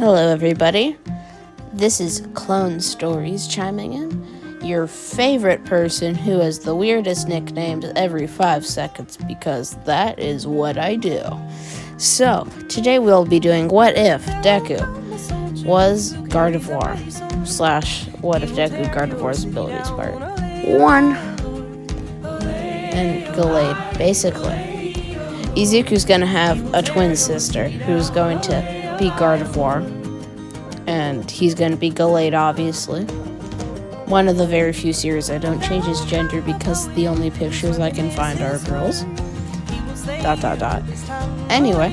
Hello, everybody. This is Clone Stories chiming in. Your favorite person who has the weirdest nicknames every 5 seconds, because that is what I do. So, today we'll be doing What If Deku was Gardevoir / What If Deku Gardevoir's abilities part 1. And Gallade, basically. Izuku's gonna have a twin sister who's going to be Gardevoir, and he's going to be Gallade, obviously. One of the very few series I don't change his gender because the only pictures I can find are girls. ... Anyway,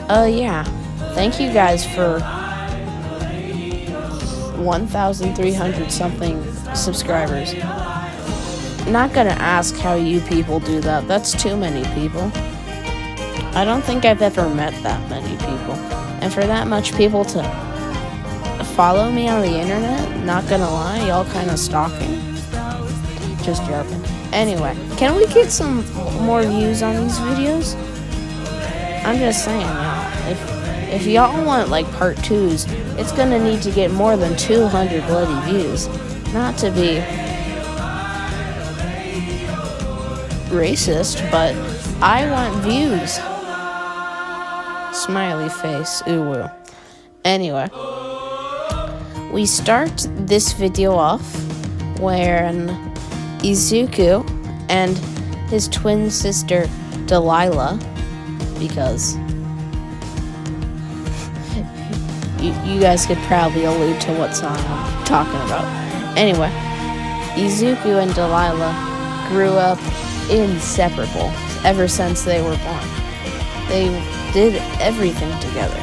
yeah. Thank you guys for 1,300 something subscribers. Not gonna ask how you people do that. That's too many people. I don't think I've ever met that many people. And for that much people to follow me on the internet, not gonna lie, y'all kind of stalking. Just joking. Anyway, can we get some more views on these videos? I'm just saying, y'all. If y'all want like part 2s, it's gonna need to get more than 200 bloody views. Not to be racist, but I want views. Smiley face, ooh. Anyway, we start this video off when Izuku and his twin sister Delilah, because you guys could probably allude to what song I'm talking about. Anyway, Izuku and Delilah grew up inseparable ever since they were born. They did everything together.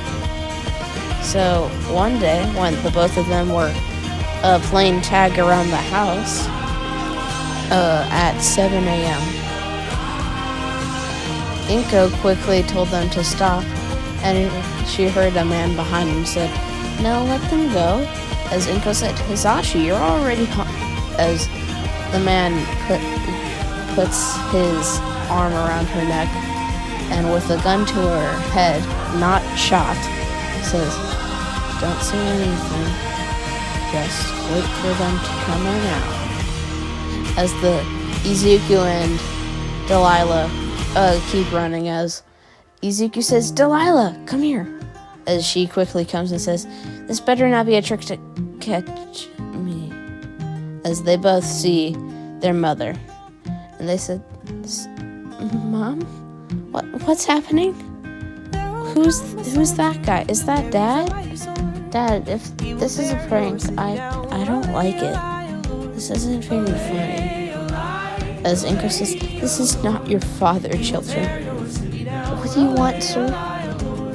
So one day, when the both of them were playing tag around the house at 7 a.m., Inko quickly told them to stop, and she heard a man behind him said, "No, let them go." As Inko said, "Hisashi, you're already home." As the man puts his arm around her neck, and with a gun to her head, not shot, says, "Don't say anything. Just wait for them to come on out." As the Izuku and Delilah keep running, as Izuku says, "Delilah, come here." As she quickly comes and says, "This better not be a trick to catch me." As they both see their mother, and they said, "Mom? What's happening? Who's that guy? Is that Dad? Dad, if this is a prank, I don't like it. This isn't very funny." As Inko says, "This is not your father, children. What do you want, sir?"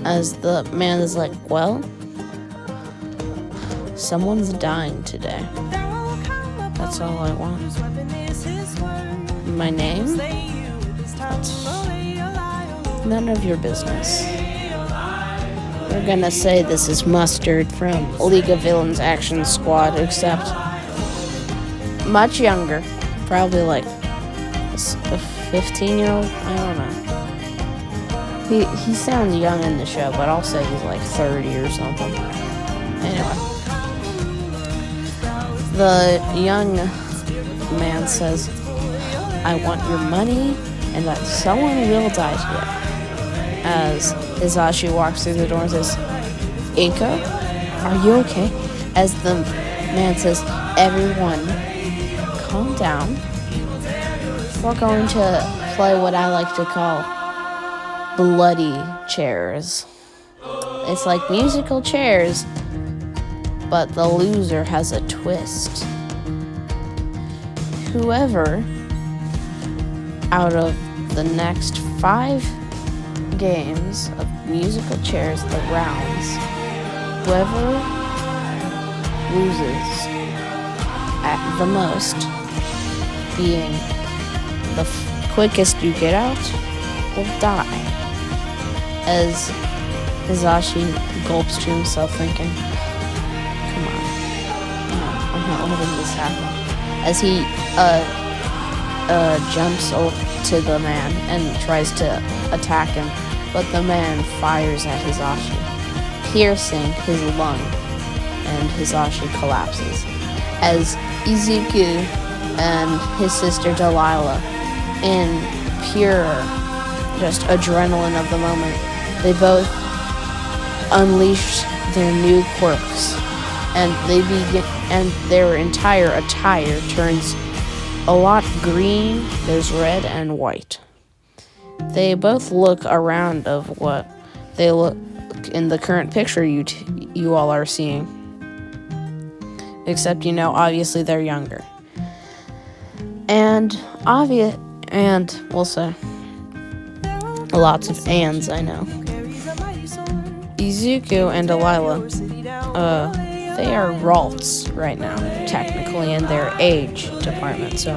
As the man is like, "Well, someone's dying today. That's all I want. My name? None of your business. We're gonna say this is Mustard from League of Villains Action Squad, except much younger. Probably like a 15-year-old. I don't know. He sounds young in the show, but I'll say he's like 30 or something. Anyway, the young man says, "I want your money, and that someone will die today." As Hisashi walks through the door and says, "Inko, are you okay?" As the man says, "Everyone, calm down. We're going to play what I like to call bloody chairs. It's like musical chairs, but the loser has a twist. Whoever out of the next 5 games of musical chairs, the rounds, whoever loses at the most, being the quickest you get out, will die." As Hisashi gulps to himself, thinking, "Come on, no, I'm not letting this happen." As he jumps to the man and tries to attack him, but the man fires at Hisashi. piercing his lung, and Hisashi collapses. As Izuku and his sister Delilah, in pure just adrenaline of the moment, they both unleash their new quirks, and their entire attire turns a lot green. There's red and white. They both look around of what they look in the current picture you all are seeing, except obviously they're younger, and we'll say lots of ands. I know. Izuku and Delilah, they are Ralts right now, technically, in their age department, so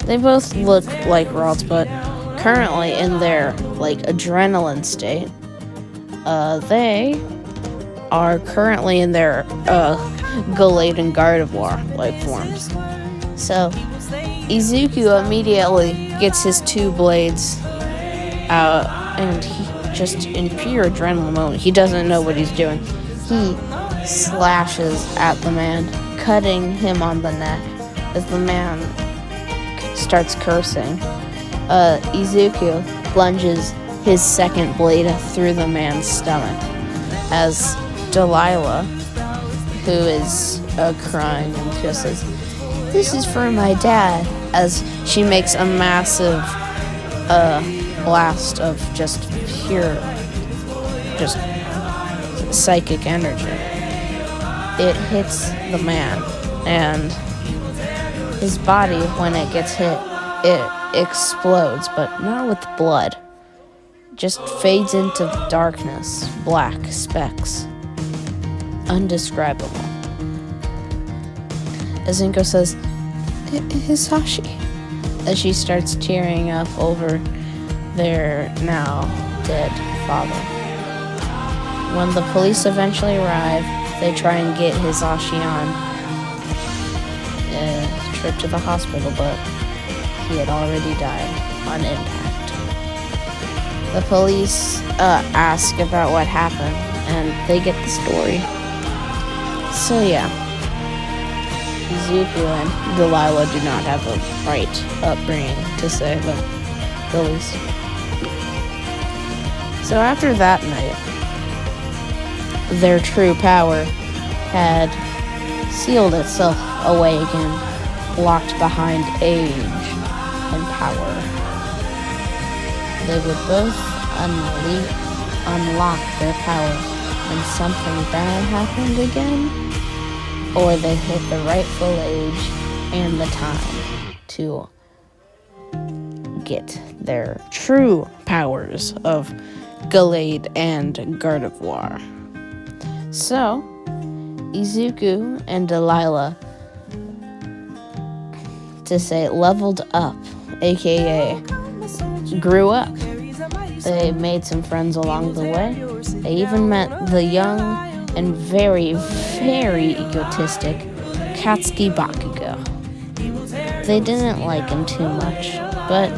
they both look like Ralts, but currently in their, adrenaline state, they are currently in their, Gallade and Gardevoir, forms. So, Izuku immediately gets his two blades out, and he just in pure adrenaline moment, he doesn't know what he's doing. He slashes at the man, cutting him on the neck as the man starts cursing. Izuku plunges his second blade through the man's stomach as Delilah, who is crying and just says, "This is for my dad," as she makes a massive blast of just pure psychic energy. It hits the man, and his body, when it gets hit, it explodes, but not with blood. Just fades into darkness, black specks, undescribable. Azinko says, "Hisashi," as she starts tearing up over their now dead father. When the police eventually arrive, they try and get Hisashi on a trip to the hospital, but he had already died on impact. The police ask about what happened, and they get the story. So yeah, Izuku and Delilah do not have a right upbringing, to say the least. So after that night, their true power had sealed itself away again, locked behind age and power. They would both unlock their power when something bad happened again, or they hit the rightful age and the time to get their true powers of Gallade and Gardevoir. So, Izuku and Delilah, to say, leveled up, aka grew up. They made some friends along the way. They even met the young and very, very egotistic Katsuki Bakugo. They didn't like him too much, but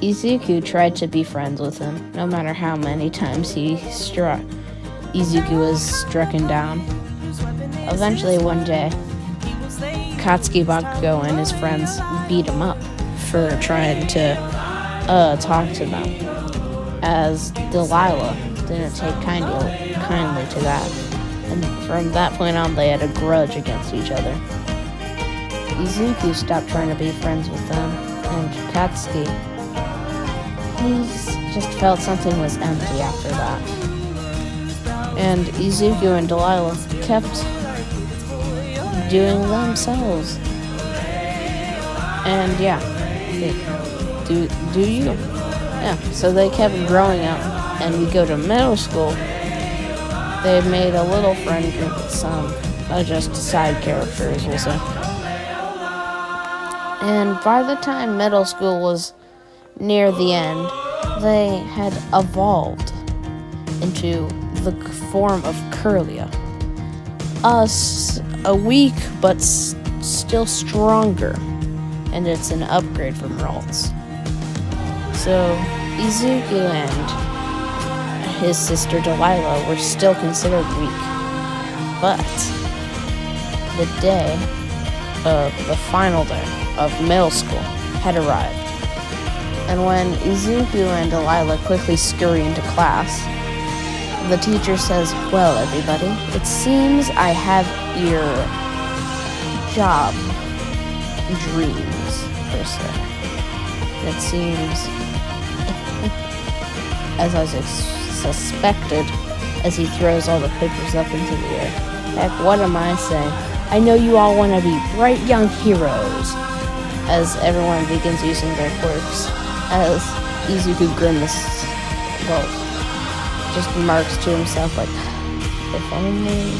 Izuku tried to be friends with him, no matter how many times Izuku was stricken down. Eventually, one day, Katsuki Bakugo and his friends beat him up for trying to talk to them, as Delilah didn't take kindly to that, and from that point on, they had a grudge against each other. Izuku stopped trying to be friends with them, and Katsuki, he just felt something was empty after that. And Izuku and Delilah kept doing themselves. And yeah, do you? Yeah, so they kept growing up, and we go to middle school. They made a little friend group with some just side characters, we'll say. And by the time middle school was near the end, they had evolved into the form of Curlia. A weak but still stronger, and it's an upgrade from Ralts. So Izuku and his sister Delilah were still considered weak. But the day of the final day of middle school had arrived. And when Izuku and Delilah quickly scurry into class, the teacher says, "Well, everybody, it seems I have your job dreams, per se. It seems, as I suspected, as he throws all the papers up into the air. Heck, what am I saying? I know you all want to be bright young heroes," as everyone begins using their quirks, as Izuku grins, well, just remarks to himself like, if only.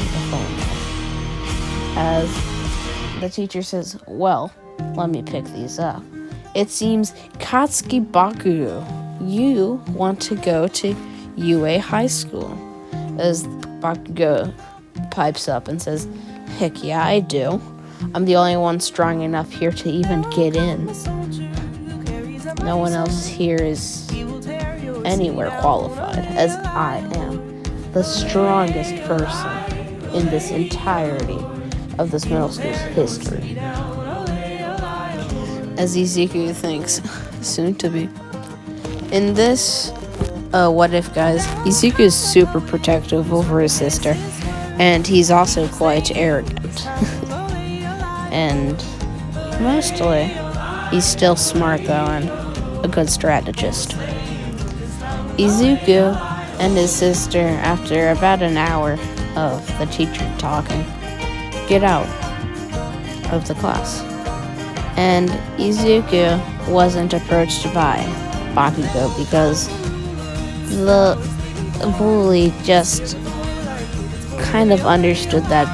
As the teacher says, "Well, let me pick these up. It seems, Katsuki Bakugo, you want to go to UA High School." As Bakugo pipes up and says, "Heck yeah, I do. I'm the only one strong enough here to even get in. No one else here is anywhere qualified, as I am the strongest person in this entirety of this middle school's history." As Izuku thinks, soon to be. In this What If, guys, Izuku is super protective over his sister, and he's also quite arrogant. And mostly, he's still smart though, and a good strategist. Izuku and his sister, after about an hour of the teacher talking, get out of the class. And Izuku wasn't approached by Bakugo because the bully just kind of understood that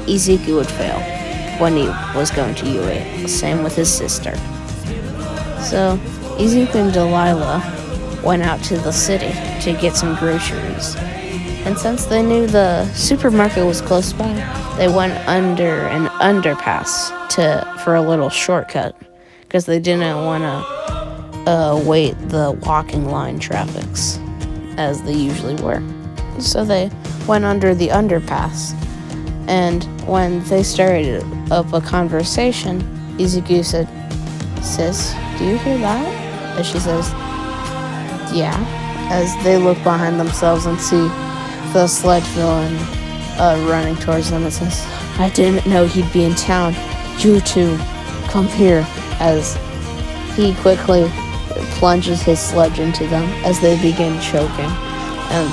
Izuku would fail when he was going to UA. Same with his sister. So Izuku and Delilah went out to the city to get some groceries. And since they knew the supermarket was close by, they went under an underpass for a little shortcut because they didn't want to wait the walking line traffics as they usually were. So they went under the underpass. And when they started up a conversation, Izuku said, "Sis, do you hear that?" As she says, "Yeah." As they look behind themselves and see the sledge villain running towards them, and says, "I didn't know he'd be in town. You two, come here." As he quickly plunges his sledge into them as they begin choking, and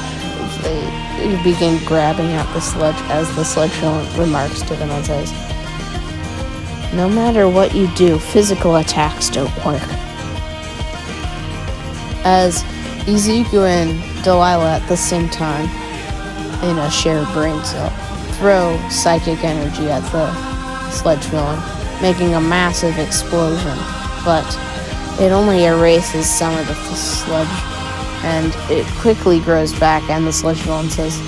they begin grabbing at the sledge as the sledge villain remarks to them and says, "No matter what you do, physical attacks don't work." As Izuku and Delilah at the same time, in a shared brain cell, throw psychic energy at the sledge villain, making a massive explosion, but it only erases some of the sludge, and it quickly grows back, and the sledge villain says,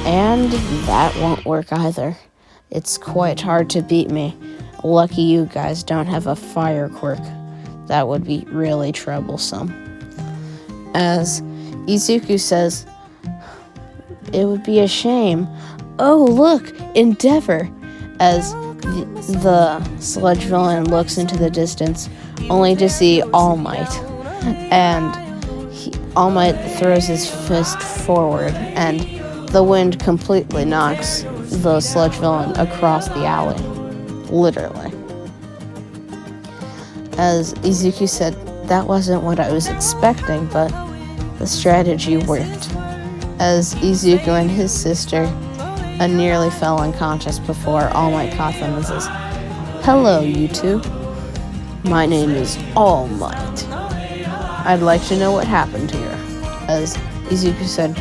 "And that won't work either. It's quite hard to beat me. Lucky you guys don't have a fire quirk. That would be really troublesome." As Izuku says, "It would be a shame. Oh, look, Endeavor." As the sludge villain looks into the distance, only to see All Might. And All Might throws his fist forward, and the wind completely knocks the sludge villain across the alley. Literally. As Izuku said, "That wasn't what I was expecting, but the strategy worked." As Izuku and his sister nearly fell unconscious before All Might caught them and says, "Hello, you two. My name is All Might. I'd like to know what happened here." As Izuku said,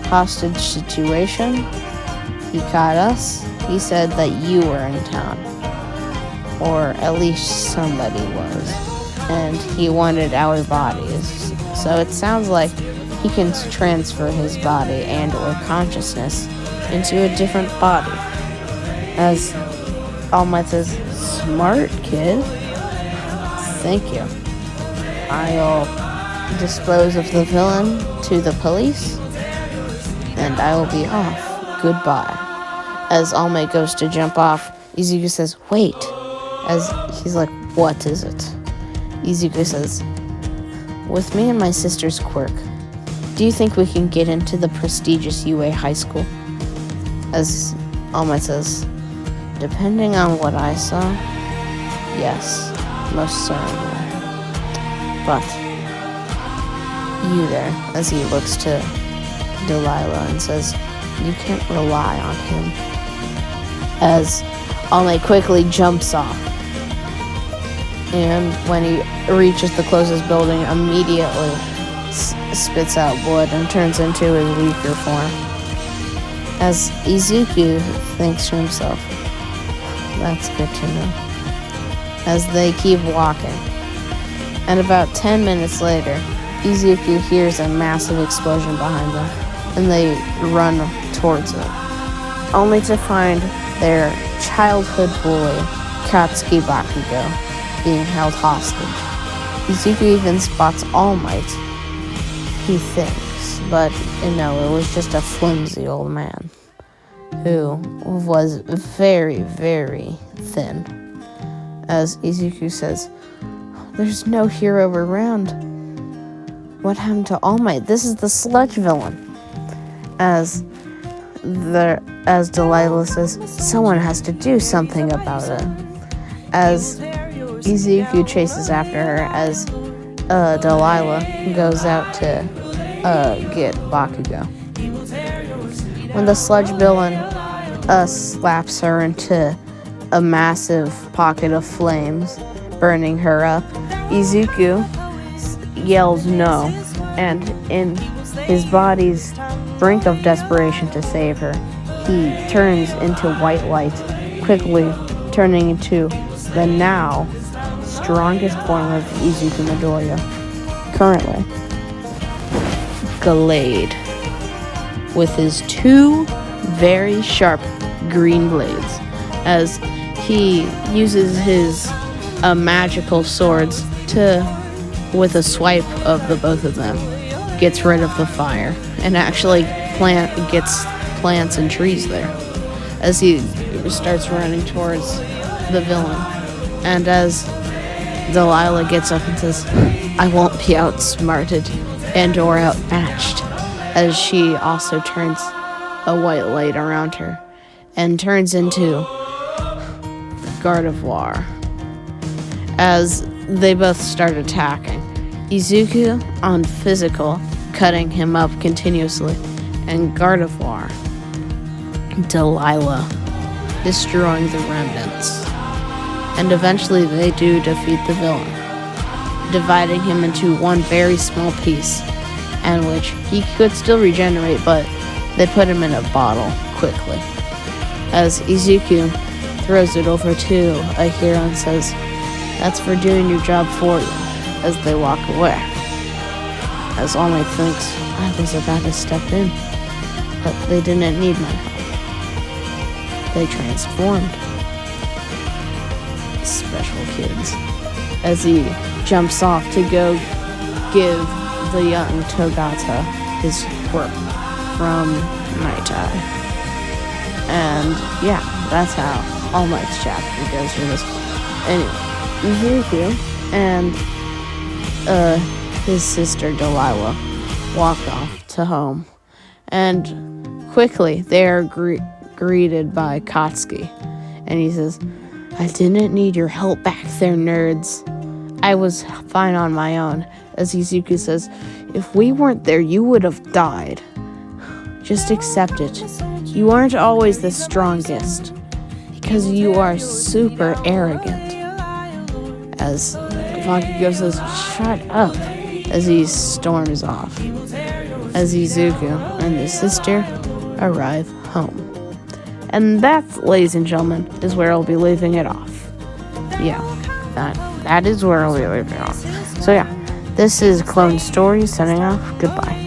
"Hostage situation. He caught us. He said that you were in town. Or at least somebody was. And he wanted our bodies. So it sounds like he can transfer his body and or consciousness into a different body." As All Might says, "Smart kid. Thank you. I'll dispose of the villain to the police, and I will be off. Goodbye. As All Might goes to jump off, Izuku says, wait. As he's like, what is it? Izuku says, with me and my sister's quirk, do you think we can get into the prestigious UA high school? As All Might says, depending on what I saw, yes, most certainly. But you there, as he looks to Delilah and says, you can't rely on him. As All Might quickly jumps off, and when he reaches the closest building, immediately spits out blood and turns into his weaker form. As Izuku thinks to himself, that's good to know. As they keep walking, and about 10 minutes later, Izuku hears a massive explosion behind them, and they run towards it, only to find their childhood bully, Katsuki Bakugo, being held hostage. Izuku even spots All Might, he thinks, but no, it was just a flimsy old man who was very, very thin. As Izuku says, there's no hero around. What happened to All Might? This is the sludge villain. As Delilah says, someone has to do something about it. As Izuku chases after her, as Delilah goes out to get Bakugo. When the sludge villain slaps her into a massive pocket of flames, burning her up, Izuku yells no, and in his body's brink of desperation to save her, he turns into white light, quickly turning into the now strongest form of Izuku Midoriya currently, Gallade, with his two very sharp green blades, as he uses his magical swords to, with a swipe of the both of them, gets rid of the fire and actually gets plants and trees there, as he starts running towards the villain. And as Delilah gets up and says, I won't be outsmarted and or outmatched, as she also turns a white light around her and turns into Gardevoir. As they both start attacking, Izuku on physical, cutting him up continuously, and Gardevoir, Delilah, destroying the remnants. And eventually they do defeat the villain, dividing him into one very small piece, and which he could still regenerate, but they put him in a bottle quickly. As Izuku throws it over to a hero and says, that's for doing your job for you, as they walk away. As All Might thinks, I was about to step in, but they didn't need my help. They transformed. Special kids. As he jumps off to go give the young Togata his quirk from Night Eye. And yeah, that's how All Might's chapter goes for this. Anyway, Deku and his sister Delilah walk off to home, and quickly they are greeted by Katsuki, and he says, I didn't need your help back there, nerds. I was fine on my own. As Izuku says, if we weren't there, you would have died. Just accept it. You aren't always the strongest, because you are super arrogant. As Bakugo says, shut up, as he storms off. As Izuku and his sister arrive home. And that, ladies and gentlemen, is where I'll be leaving it off. Yeah, that is where I'll be leaving it off. So yeah, this is Clone Stories signing off. Goodbye.